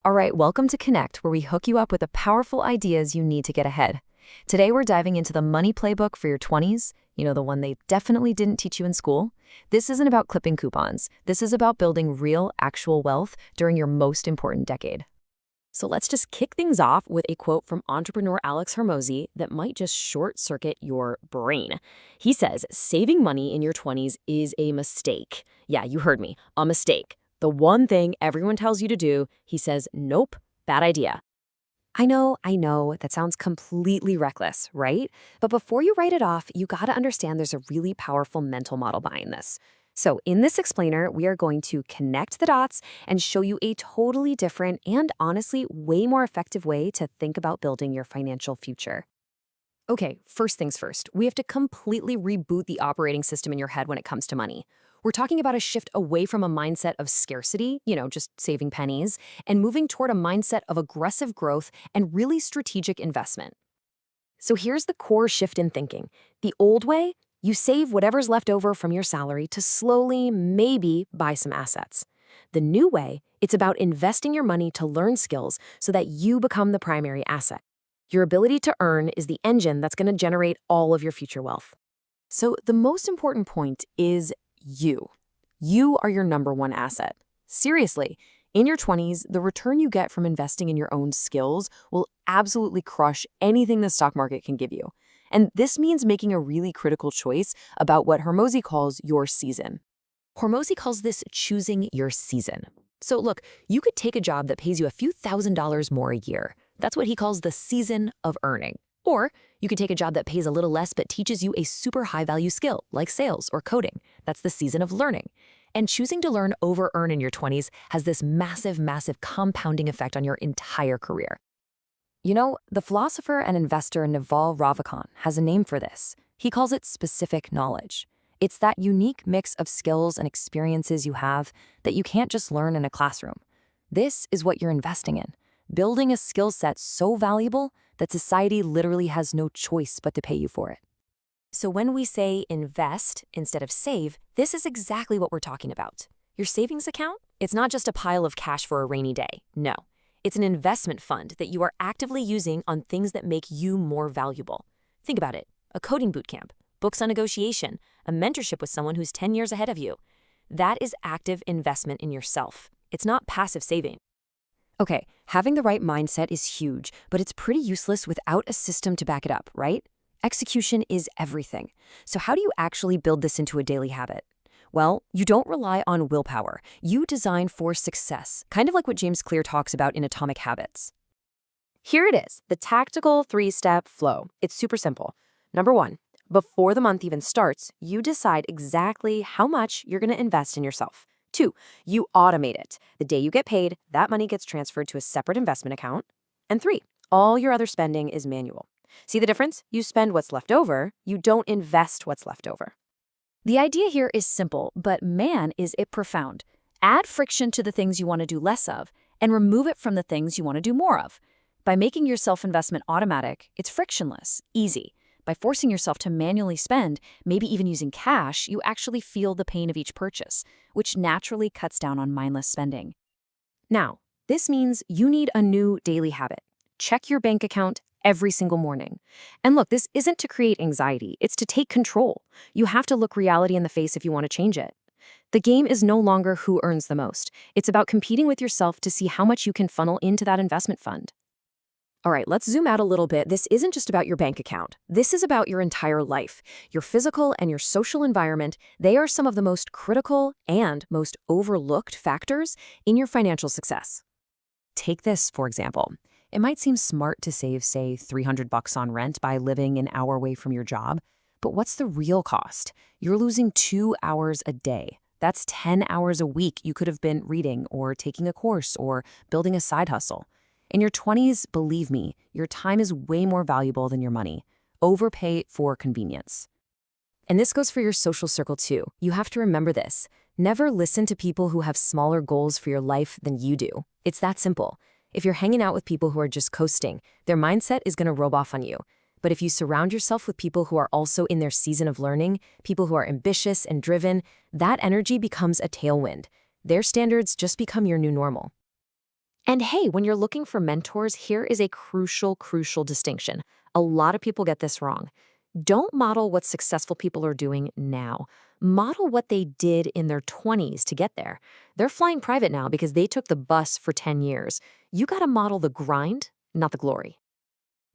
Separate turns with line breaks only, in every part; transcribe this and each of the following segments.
All right, welcome to Connect, where we hook you up with the powerful ideas you need to get ahead. Today, we're diving into the money playbook for your 20s, the one they definitely didn't teach you in school. This isn't about clipping coupons. This is about building real, actual wealth during your most important decade. So let's just kick things off with a quote from entrepreneur Alex Hormozy that might just short-circuit your brain. He says, saving money in your 20s is a mistake. Yeah, you heard me, a mistake. The one thing everyone tells you to do, he says, nope, bad idea. I know, that sounds completely reckless, right? But before you write it off, you gotta understand there's a really powerful mental model behind this. So in this explainer, we are going to connect the dots and show you a totally different and honestly way more effective way to think about building your financial future. Okay, first things first, we have to completely reboot the operating system in your head when it comes to money. We're talking about a shift away from a mindset of scarcity, just saving pennies, and moving toward a mindset of aggressive growth and really strategic investment. So here's the core shift in thinking. The old way, you save whatever's left over from your salary to slowly, maybe, buy some assets. The new way, it's about investing your money to learn skills so that you become the primary asset. Your ability to earn is the engine that's going to generate all of your future wealth. So the most important point is you. You are your number one asset. Seriously, in your 20s, the return you get from investing in your own skills will absolutely crush anything the stock market can give you. And this means making a really critical choice about what Hormozy calls your season. Hormozy calls this choosing your season. So look, you could take a job that pays you a few $1,000s more a year. That's what he calls the season of earning. Or you could take a job that pays a little less but teaches you a super high-value skill, like sales or coding. That's the season of learning. And choosing to learn over earn in your 20s has this massive, massive compounding effect on your entire career. The philosopher and investor Naval Ravikant has a name for this. He calls it specific knowledge. It's that unique mix of skills and experiences you have that you can't just learn in a classroom. This is what you're investing in, building a skill set so valuable that society literally has no choice but to pay you for it. So when we say invest instead of save, this is exactly what we're talking about. Your savings account? It's not just a pile of cash for a rainy day. No, it's an investment fund that you are actively using on things that make you more valuable. Think about it, a coding bootcamp, books on negotiation, a mentorship with someone who's 10 years ahead of you. That is active investment in yourself. It's not passive saving. Okay, having the right mindset is huge, but it's pretty useless without a system to back it up, right? Execution is everything. So how do you actually build this into a daily habit? Well, you don't rely on willpower. You design for success, kind of like what James Clear talks about in Atomic Habits. Here it is, the tactical 3-step flow. It's super simple. Number 1, before the month even starts, you decide exactly how much you're going to invest in yourself. 2, you automate it. The day you get paid, that money gets transferred to a separate investment account. And 3, all your other spending is manual. See the difference? You spend what's left over, you don't invest what's left over. The idea here is simple, but man, is it profound. Add friction to the things you want to do less of, and remove it from the things you want to do more of. By making your self-investment automatic, it's frictionless, easy. By forcing yourself to manually spend, maybe even using cash, you actually feel the pain of each purchase, which naturally cuts down on mindless spending. Now, this means you need a new daily habit. Check your bank account every single morning. And look, this isn't to create anxiety, it's to take control. You have to look reality in the face if you want to change it. The game is no longer who earns the most. It's about competing with yourself to see how much you can funnel into that investment fund. All right, let's zoom out a little bit. This isn't just about your bank account. This is about your entire life. Your physical and your social environment, they are some of the most critical and most overlooked factors in your financial success. Take this, for example. It might seem smart to save, say, $300 on rent by living an hour away from your job, but what's the real cost? You're losing 2 hours a day. That's 10 hours a week you could have been reading or taking a course or building a side hustle. In your 20s, believe me, your time is way more valuable than your money. Overpay for convenience. And this goes for your social circle too. You have to remember this. Never listen to people who have smaller goals for your life than you do. It's that simple. If you're hanging out with people who are just coasting, their mindset is going to rub off on you. But if you surround yourself with people who are also in their season of learning, people who are ambitious and driven, that energy becomes a tailwind. Their standards just become your new normal. And hey, when you're looking for mentors, here is a crucial distinction. A lot of people get this wrong. Don't model what successful people are doing now. Model what they did in their 20s to get there. They're flying private now because they took the bus for 10 years. You gotta model the grind, not the glory.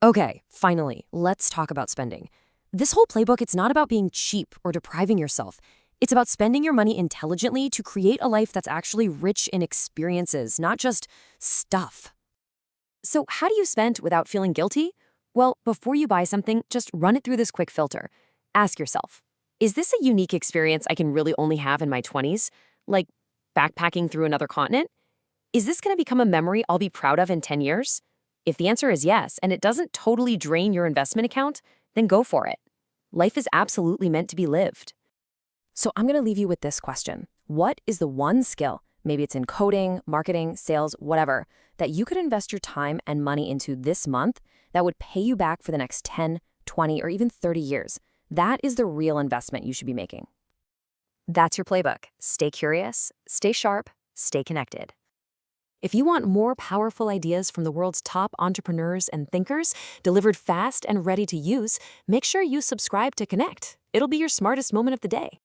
Okay, finally, let's talk about spending. This whole playbook, it's not about being cheap or depriving yourself. It's about spending your money intelligently to create a life that's actually rich in experiences, not just stuff. So how do you spend without feeling guilty? Well, before you buy something, just run it through this quick filter. Ask yourself, is this a unique experience I can really only have in my 20s? Like backpacking through another continent? Is this going to become a memory I'll be proud of in 10 years? If the answer is yes, and it doesn't totally drain your investment account, then go for it. Life is absolutely meant to be lived. So I'm going to leave you with this question. What is the one skill, maybe it's in coding, marketing, sales, whatever, that you could invest your time and money into this month that would pay you back for the next 10, 20, or even 30 years? That is the real investment you should be making.
That's your playbook. Stay curious, stay sharp, stay connected. If you want more powerful ideas from the world's top entrepreneurs and thinkers, delivered fast and ready to use, make sure you subscribe to Connect. It'll be your smartest moment of the day.